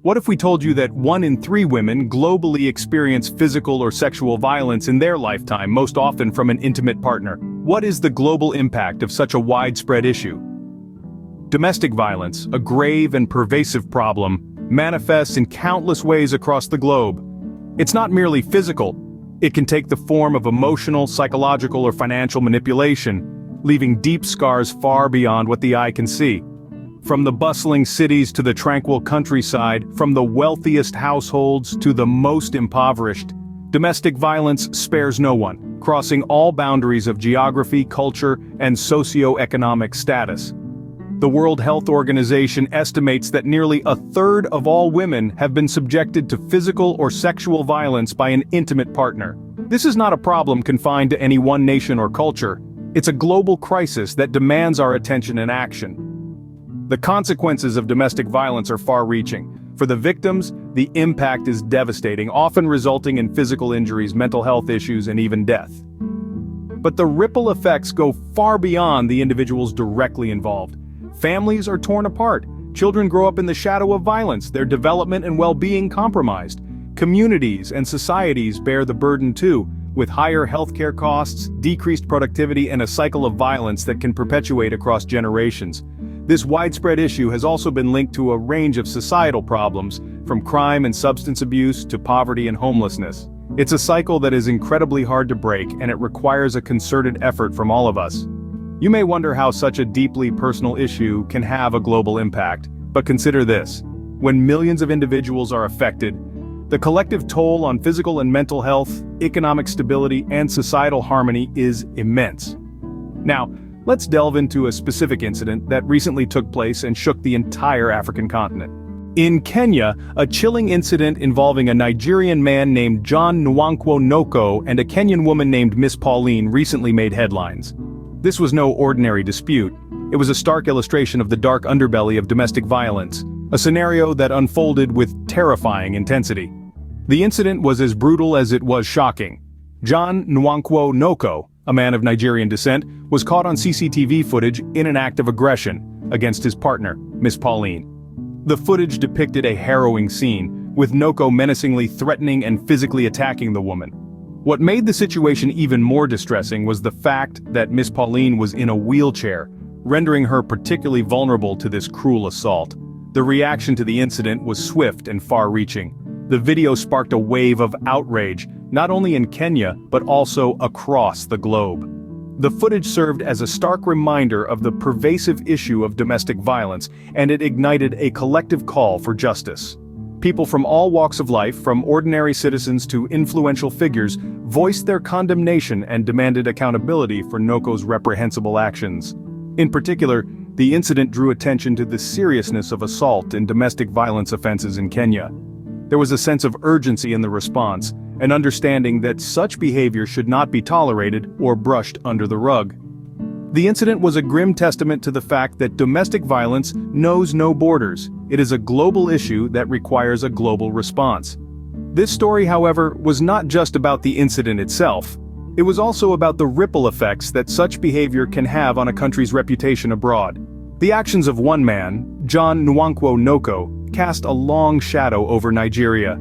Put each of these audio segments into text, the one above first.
What if we told you that 1 in 3 women globally experience physical or sexual violence in their lifetime, most often from an intimate partner? What is the global impact of such a widespread issue? Domestic violence, a grave and pervasive problem, manifests in countless ways across the globe. It's not merely physical. It can take the form of emotional, psychological, or financial manipulation, leaving deep scars far beyond what the eye can see. From the bustling cities to the tranquil countryside, from the wealthiest households to the most impoverished, domestic violence spares no one, crossing all boundaries of geography, culture, and socio-economic status. The World Health Organization estimates that nearly a third of all women have been subjected to physical or sexual violence by an intimate partner. This is not a problem confined to any one nation or culture. It's a global crisis that demands our attention and action. The consequences of domestic violence are far-reaching. For the victims, the impact is devastating, often resulting in physical injuries, mental health issues, and even death. But the ripple effects go far beyond the individuals directly involved. Families are torn apart. Children grow up in the shadow of violence, their development and well-being compromised. Communities and societies bear the burden too, with higher healthcare costs, decreased productivity, and a cycle of violence that can perpetuate across generations. This widespread issue has also been linked to a range of societal problems, from crime and substance abuse to poverty and homelessness. It's a cycle that is incredibly hard to break, and it requires a concerted effort from all of us. You may wonder how such a deeply personal issue can have a global impact, but consider this. When millions of individuals are affected, the collective toll on physical and mental health, economic stability, and societal harmony is immense. Now, let's delve into a specific incident that recently took place and shook the entire African continent. In Kenya, a chilling incident involving a Nigerian man named John Nwankwo Noko and a Kenyan woman named Miss Pauline recently made headlines. This was no ordinary dispute. It was a stark illustration of the dark underbelly of domestic violence, a scenario that unfolded with terrifying intensity. The incident was as brutal as it was shocking. John Nwankwo Noko, a man of Nigerian descent, was caught on CCTV footage in an act of aggression against his partner, Miss Pauline. The footage depicted a harrowing scene, with Noko menacingly threatening and physically attacking the woman. What made the situation even more distressing was the fact that Miss Pauline was in a wheelchair, rendering her particularly vulnerable to this cruel assault. The reaction to the incident was swift and far-reaching. The video sparked a wave of outrage, not only in Kenya, but also across the globe. The footage served as a stark reminder of the pervasive issue of domestic violence, and it ignited a collective call for justice. People from all walks of life, from ordinary citizens to influential figures, voiced their condemnation and demanded accountability for Noko's reprehensible actions. In particular, the incident drew attention to the seriousness of assault and domestic violence offenses in Kenya. There was a sense of urgency in the response, an understanding that such behavior should not be tolerated or brushed under the rug. The incident was a grim testament to the fact that domestic violence knows no borders. It is a global issue that requires a global response. This story, however, was not just about the incident itself. It was also about the ripple effects that such behavior can have on a country's reputation abroad. The actions of one man, John Nwankwo Noko, cast a long shadow over Nigeria,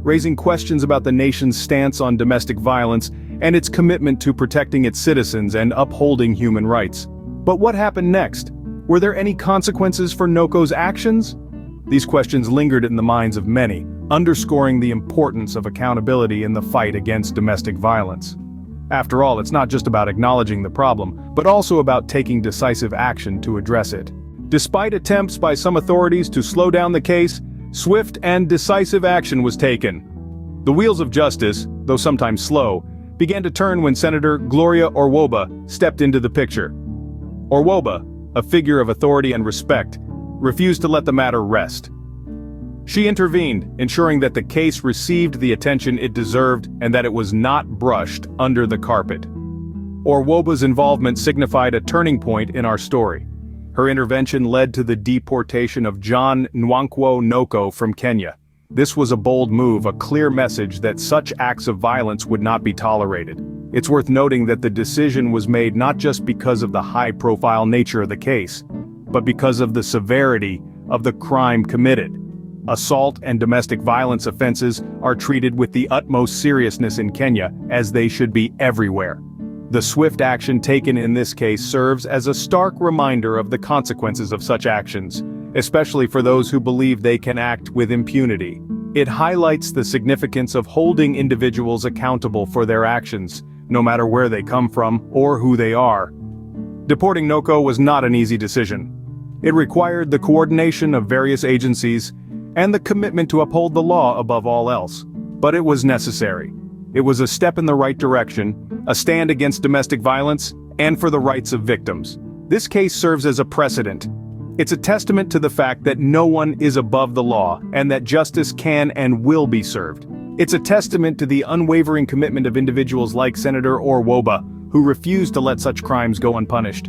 raising questions about the nation's stance on domestic violence and its commitment to protecting its citizens and upholding human rights. But what happened next? Were there any consequences for Noko's actions? These questions lingered in the minds of many, underscoring the importance of accountability in the fight against domestic violence. After all, it's not just about acknowledging the problem, but also about taking decisive action to address it. Despite attempts by some authorities to slow down the case, swift and decisive action was taken. The wheels of justice, though sometimes slow, began to turn when Senator Gloria Orwoba stepped into the picture. Orwoba, a figure of authority and respect, refused to let the matter rest. She intervened, ensuring that the case received the attention it deserved and that it was not brushed under the carpet. Orwoba's involvement signified a turning point in our story. Her intervention led to the deportation of John Nwankwo Noko from Kenya. This was a bold move, a clear message that such acts of violence would not be tolerated. It's worth noting that the decision was made not just because of the high-profile nature of the case, but because of the severity of the crime committed. Assault and domestic violence offenses are treated with the utmost seriousness in Kenya, as they should be everywhere. The swift action taken in this case serves as a stark reminder of the consequences of such actions, especially for those who believe they can act with impunity. It highlights the significance of holding individuals accountable for their actions, no matter where they come from or who they are. Deporting Noko was not an easy decision. It required the coordination of various agencies and the commitment to uphold the law above all else. But it was necessary. It was a step in the right direction, a stand against domestic violence, and for the rights of victims. This case serves as a precedent. It's a testament to the fact that no one is above the law, and that justice can and will be served. It's a testament to the unwavering commitment of individuals like Senator Orwoba, who refuse to let such crimes go unpunished.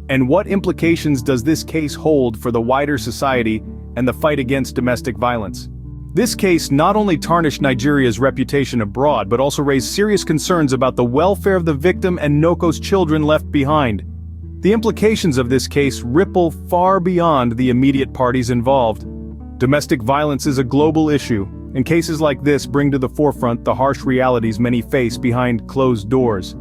And what implications does this case hold for the wider society and the fight against domestic violence? This case not only tarnished Nigeria's reputation abroad, but also raised serious concerns about the welfare of the victim and Noko's children left behind. The implications of this case ripple far beyond the immediate parties involved. Domestic violence is a global issue, and cases like this bring to the forefront the harsh realities many face behind closed doors.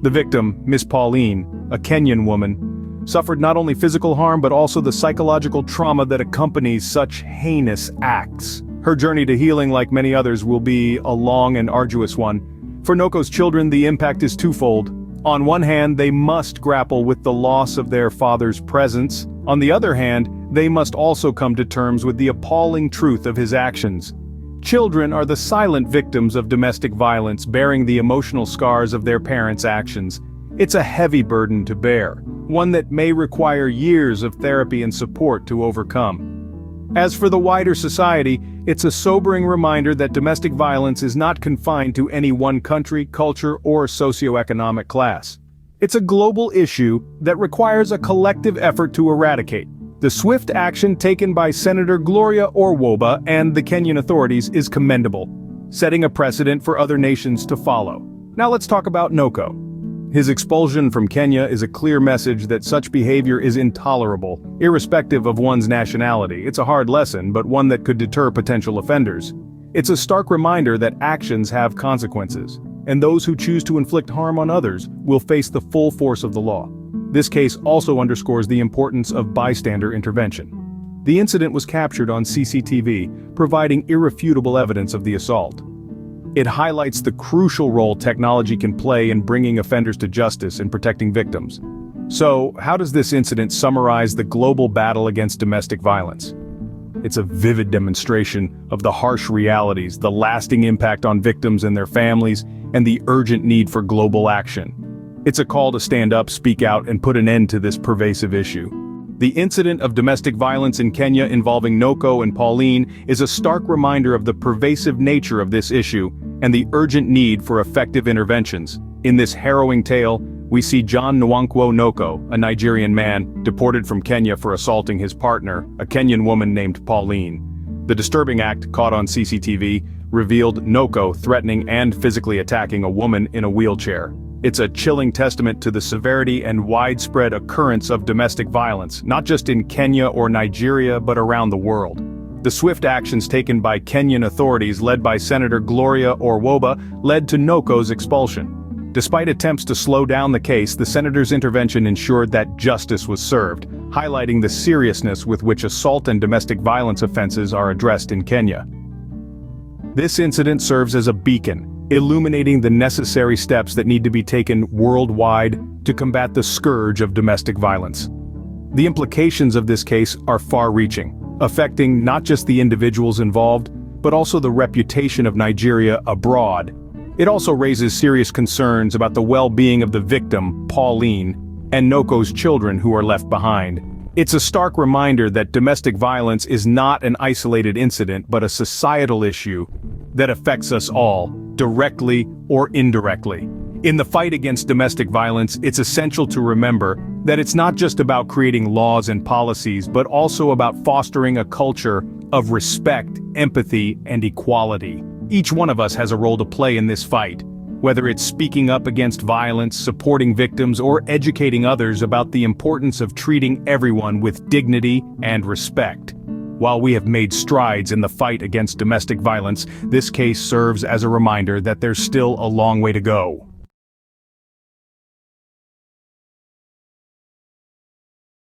The victim, Miss Pauline, a Kenyan woman, suffered not only physical harm but also the psychological trauma that accompanies such heinous acts. Her journey to healing, like many others, will be a long and arduous one. For Noko's children, the impact is twofold. On one hand, they must grapple with the loss of their father's presence. On the other hand, they must also come to terms with the appalling truth of his actions. Children are the silent victims of domestic violence, bearing the emotional scars of their parents' actions. It's a heavy burden to bear, one that may require years of therapy and support to overcome. As for the wider society, it's a sobering reminder that domestic violence is not confined to any one country, culture, or socioeconomic class. It's a global issue that requires a collective effort to eradicate. The swift action taken by Senator Gloria Orwoba and the Kenyan authorities is commendable, setting a precedent for other nations to follow. Now let's talk about Noko. His expulsion from Kenya is a clear message that such behavior is intolerable, irrespective of one's nationality. It's a hard lesson, but one that could deter potential offenders. It's a stark reminder that actions have consequences, and those who choose to inflict harm on others will face the full force of the law. This case also underscores the importance of bystander intervention. The incident was captured on CCTV, providing irrefutable evidence of the assault. It highlights the crucial role technology can play in bringing offenders to justice and protecting victims. So, how does this incident summarize the global battle against domestic violence? It's a vivid demonstration of the harsh realities, the lasting impact on victims and their families, and the urgent need for global action. It's a call to stand up, speak out, and put an end to this pervasive issue. The incident of domestic violence in Kenya involving Noko and Pauline is a stark reminder of the pervasive nature of this issue and the urgent need for effective interventions. In this harrowing tale, we see John Nwankwo Noko, a Nigerian man, deported from Kenya for assaulting his partner, a Kenyan woman named Pauline. The disturbing act, caught on CCTV, revealed Noko threatening and physically attacking a woman in a wheelchair. It's a chilling testament to the severity and widespread occurrence of domestic violence, not just in Kenya or Nigeria, but around the world. The swift actions taken by Kenyan authorities led by Senator Gloria Orwoba led to Noko's expulsion. Despite attempts to slow down the case, the senator's intervention ensured that justice was served, highlighting the seriousness with which assault and domestic violence offenses are addressed in Kenya. This incident serves as a beacon, illuminating the necessary steps that need to be taken worldwide to combat the scourge of domestic violence. The implications of this case are far-reaching, affecting not just the individuals involved, but also the reputation of Nigeria abroad. It also raises serious concerns about the well-being of the victim, Pauline, and Noko's children who are left behind. It's a stark reminder that domestic violence is not an isolated incident, but a societal issue that affects us all, directly or indirectly. In the fight against domestic violence, it's essential to remember that it's not just about creating laws and policies, but also about fostering a culture of respect, empathy, and equality. Each one of us has a role to play in this fight, whether it's speaking up against violence, supporting victims, or educating others about the importance of treating everyone with dignity and respect. While we have made strides in the fight against domestic violence, this case serves as a reminder that there's still a long way to go.